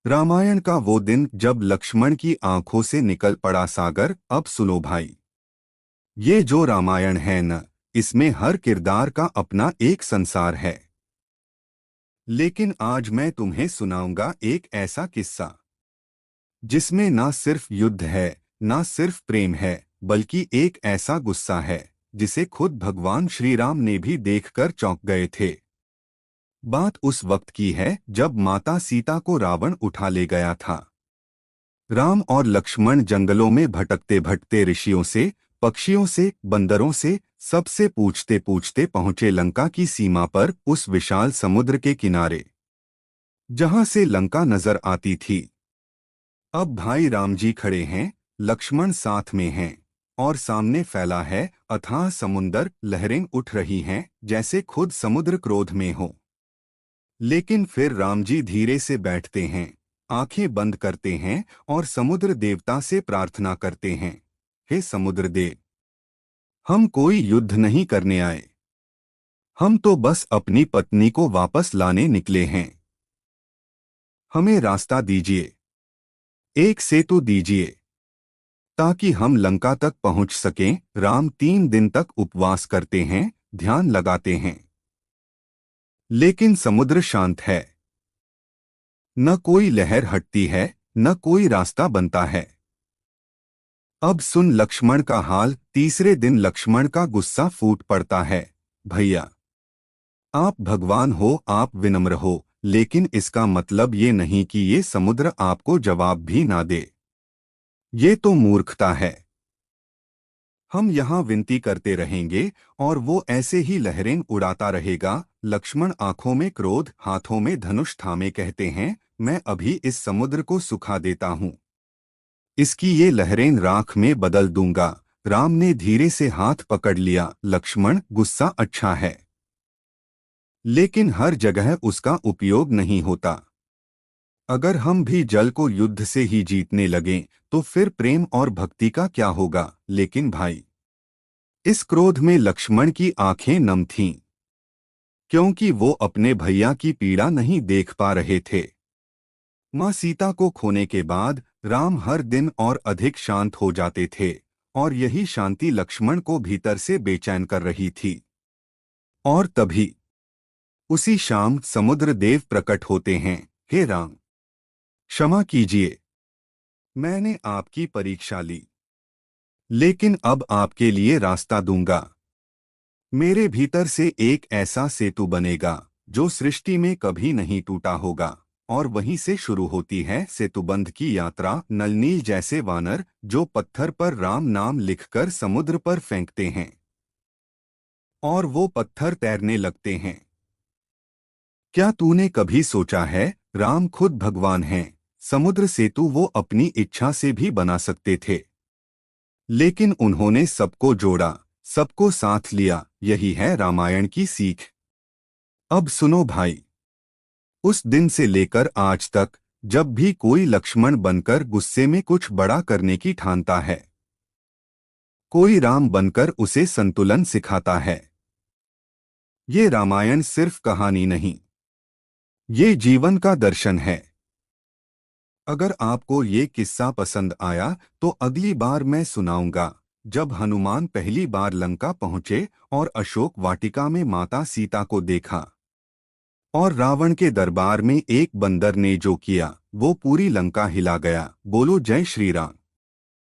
रामायण का वो दिन जब लक्ष्मण की आंखों से निकल पड़ा सागर। अब सुनो भाई, ये जो रामायण है न, इसमें हर किरदार का अपना एक संसार है। लेकिन आज मैं तुम्हें सुनाऊंगा एक ऐसा किस्सा जिसमें ना सिर्फ युद्ध है, ना सिर्फ प्रेम है, बल्कि एक ऐसा गुस्सा है जिसे खुद भगवान श्री राम ने भी देखकर चौंक गए थे। बात उस वक्त की है जब माता सीता को रावण उठा ले गया था। राम और लक्ष्मण जंगलों में भटकते भटकते ऋषियों से, पक्षियों से, बंदरों से, सबसे पूछते पूछते पहुंचे लंका की सीमा पर, उस विशाल समुद्र के किनारे जहां से लंका नजर आती थी। अब भाई राम जी खड़े हैं, लक्ष्मण साथ में हैं, और सामने फैला है अथाह समुंदर। लहरें उठ रही हैं जैसे खुद समुद्र क्रोध में हो। लेकिन फिर राम जी धीरे से बैठते हैं, आंखें बंद करते हैं और समुद्र देवता से प्रार्थना करते हैं, हे समुद्र देव, हम कोई युद्ध नहीं करने आए। हम तो बस अपनी पत्नी को वापस लाने निकले हैं। हमें रास्ता दीजिए, एक सेतु दीजिए, ताकि हम लंका तक पहुंच सकें। राम 3 दिन तक उपवास करते हैं, ध्यान लगाते हैं, लेकिन समुद्र शांत है। न कोई लहर हटती है, न कोई रास्ता बनता है। अब सुन लक्ष्मण का हाल। तीसरे दिन लक्ष्मण का गुस्सा फूट पड़ता है, भैया, आप भगवान हो, आप विनम्र हो, लेकिन इसका मतलब ये नहीं कि ये समुद्र आपको जवाब भी ना दे। ये तो मूर्खता है। हम यहाँ विनती करते रहेंगे और वो ऐसे ही लहरें उड़ाता रहेगा। लक्ष्मण आंखों में क्रोध, हाथों में धनुष थामे कहते हैं, मैं अभी इस समुद्र को सुखा देता हूँ, इसकी ये लहरें राख में बदल दूंगा। राम ने धीरे से हाथ पकड़ लिया। लक्ष्मण, गुस्सा अच्छा है, लेकिन हर जगह उसका उपयोग नहीं होता। अगर हम भी जल को युद्ध से ही जीतने लगें तो फिर प्रेम और भक्ति का क्या होगा। लेकिन भाई, इस क्रोध में लक्ष्मण की आंखें नम थीं, क्योंकि वो अपने भैया की पीड़ा नहीं देख पा रहे थे। मां सीता को खोने के बाद राम हर दिन और अधिक शांत हो जाते थे, और यही शांति लक्ष्मण को भीतर से बेचैन कर रही थी। और तभी उसी शाम समुद्र देव प्रकट होते हैं, हे राम, क्षमा कीजिए, मैंने आपकी परीक्षा ली, लेकिन अब आपके लिए रास्ता दूंगा। मेरे भीतर से एक ऐसा सेतु बनेगा जो सृष्टि में कभी नहीं टूटा होगा। और वहीं से शुरू होती है सेतुबंध की यात्रा। नलनील जैसे वानर जो पत्थर पर राम नाम लिखकर समुद्र पर फेंकते हैं, और वो पत्थर तैरने लगते हैं। क्या तूने कभी सोचा है, राम खुद भगवान हैं। समुद्र सेतु वो अपनी इच्छा से भी बना सकते थे, लेकिन उन्होंने सबको जोड़ा, सबको साथ लिया। यही है रामायण की सीख। अब सुनो भाई, उस दिन से लेकर आज तक जब भी कोई लक्ष्मण बनकर गुस्से में कुछ बड़ा करने की ठानता है, कोई राम बनकर उसे संतुलन सिखाता है। ये रामायण सिर्फ कहानी नहीं, ये जीवन का दर्शन है। अगर आपको ये किस्सा पसंद आया तो अगली बार मैं सुनाऊंगा जब हनुमान पहली बार लंका पहुंचे और अशोक वाटिका में माता सीता को देखा, और रावण के दरबार में एक बंदर ने जो किया वो पूरी लंका हिला गया। बोलो जय श्री राम।